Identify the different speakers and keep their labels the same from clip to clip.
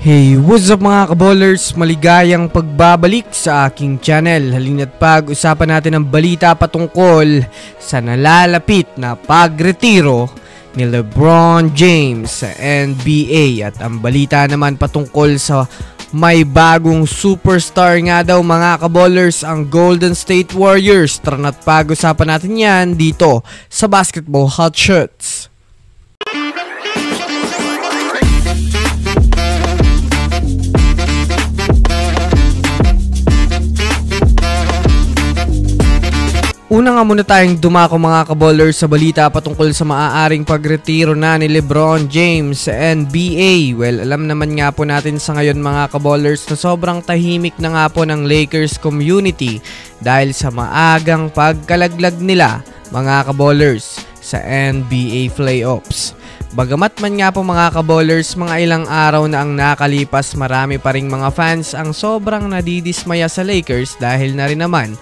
Speaker 1: Hey, what's up mga kaballers? Maligayang pagbabalik sa aking channel. Halina't pag-usapan natin ang balita patungkol sa nalalapit na pagretiro ni LeBron James sa NBA. At ang balita naman patungkol sa may bagong superstar nga daw mga kaballers, ang Golden State Warriors. Tara na't pag-usapan natin yan dito sa Basketball Hot Shots. Una nga muna tayong dumako mga kaballers sa balita patungkol sa maaaring pagretiro na ni LeBron James sa NBA. Well, alam naman nga po natin sa ngayon mga kaballers na sobrang tahimik na nga po ng Lakers community dahil sa maagang pagkalaglag nila mga kaballers sa NBA playoffs. Bagamat man nga po mga kaballers, mga ilang araw na ang nakalipas, marami pa ring mga fans ang sobrang nadidismaya sa Lakers dahil na rin naman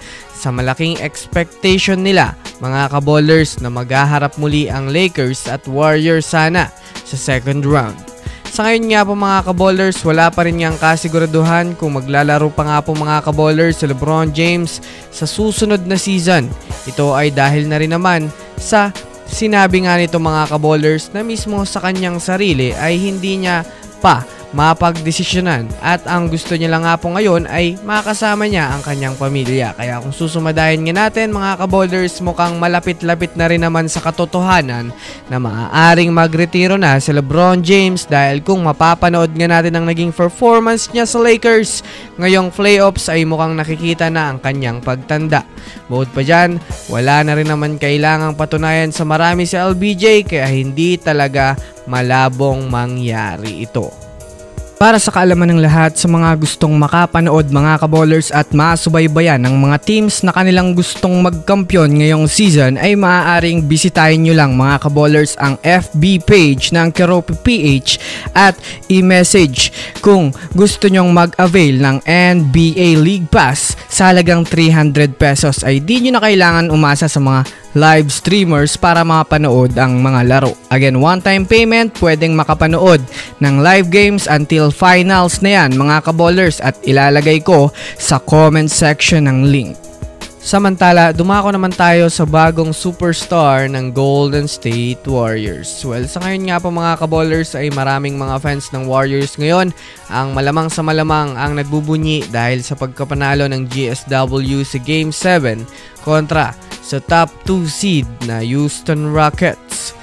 Speaker 1: sa malaking expectation nila mga kaballers na maghaharap muli ang Lakers at Warriors sana sa second round. Sa ngayon nga po mga kaballers, wala pa rin niyang kasiguraduhan kung maglalaro pa nga po mga kaballers si LeBron James sa susunod na season. Ito ay dahil na rin naman sa sinabi nga nito mga kaballers na mismo sa kanyang sarili ay hindi niya pa mapagdesisyonan at ang gusto niya lang nga po ngayon ay makasama niya ang kanyang pamilya. Kaya kung susumadahin nga natin mga kaballers, mukhang malapit-lapit na rin naman sa katotohanan na maaaring magretiro na si LeBron James dahil kung mapapanood nga natin ang naging performance niya sa Lakers ngayong playoffs ay mukhang nakikita na ang kanyang pagtanda. Bukod pa dyan, wala na rin naman kailangang patunayan sa marami si LBJ kaya hindi talaga malabong mangyari ito. Para sa kaalaman ng lahat sa mga gustong makapanood mga kaballers at masubaybayan ng mga teams na kanilang gustong magkampiyon ngayong season ay maaaring bisitahin nyo lang mga kaballers ang FB page ng Keropi PH at i-message kung gusto nyong mag-avail ng NBA League Pass sa halagang 300 pesos ay di nyo na kailangan umasa sa mga live streamers para makapanood ang mga laro. Again, one-time payment, pwedeng makapanood ng live games until finals na yan mga kaballers at ilalagay ko sa comment section ng link. Samantala, dumako naman tayo sa bagong superstar ng Golden State Warriors. Well, sa ngayon nga po mga kaballers ay maraming mga fans ng Warriors ngayon ang malamang sa malamang ang nagbubunyi dahil sa pagkapanalo ng GSW sa Game 7 kontra sa top 2 seed na Houston Rockets.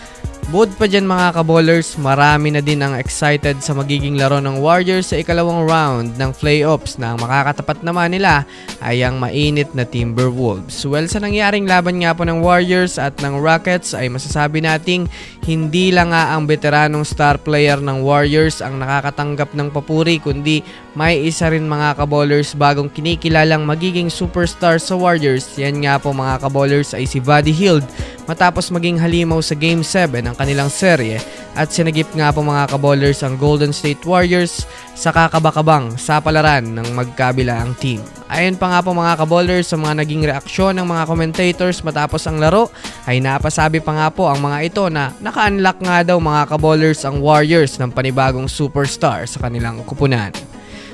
Speaker 1: Bukod pa dyan mga kaballers, marami na din ang excited sa magiging laro ng Warriors sa ikalawang round ng playoffs na ang makakatapat naman nila ay ang mainit na Timberwolves. Well, sa nangyaring laban nga po ng Warriors at ng Rockets ay masasabi nating hindi lang nga ang veteranong star player ng Warriors ang nakakatanggap ng papuri kundi may isa rin mga kaballers bagong kinikilalang magiging superstar sa Warriors. Yan nga po mga kaballers ay si Buddy Hield matapos maging halimaw sa Game 7 ng kanilang serye at sinagip nga po mga kaballers ang Golden State Warriors sa kakabakabang sa palaran ng magkabilaang team. Ayon pa nga po mga kaballers sa mga naging reaksyon ng mga commentators matapos ang laro ay napasabi pa nga po ang mga ito na naka-unlock nga daw mga kaballers ang Warriors ng panibagong superstar sa kanilang kupunan.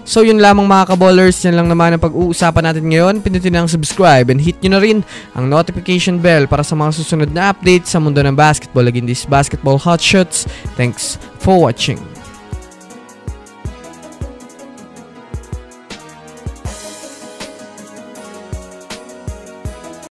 Speaker 1: So yun lamang mga kaballers, yan lang naman ang pag-uusapan natin ngayon. Pindutin ang subscribe and hit nyo na rin ang notification bell para sa mga susunod na updates sa mundo ng basketball. Again, this Basketball Hot Shots. Thanks for watching.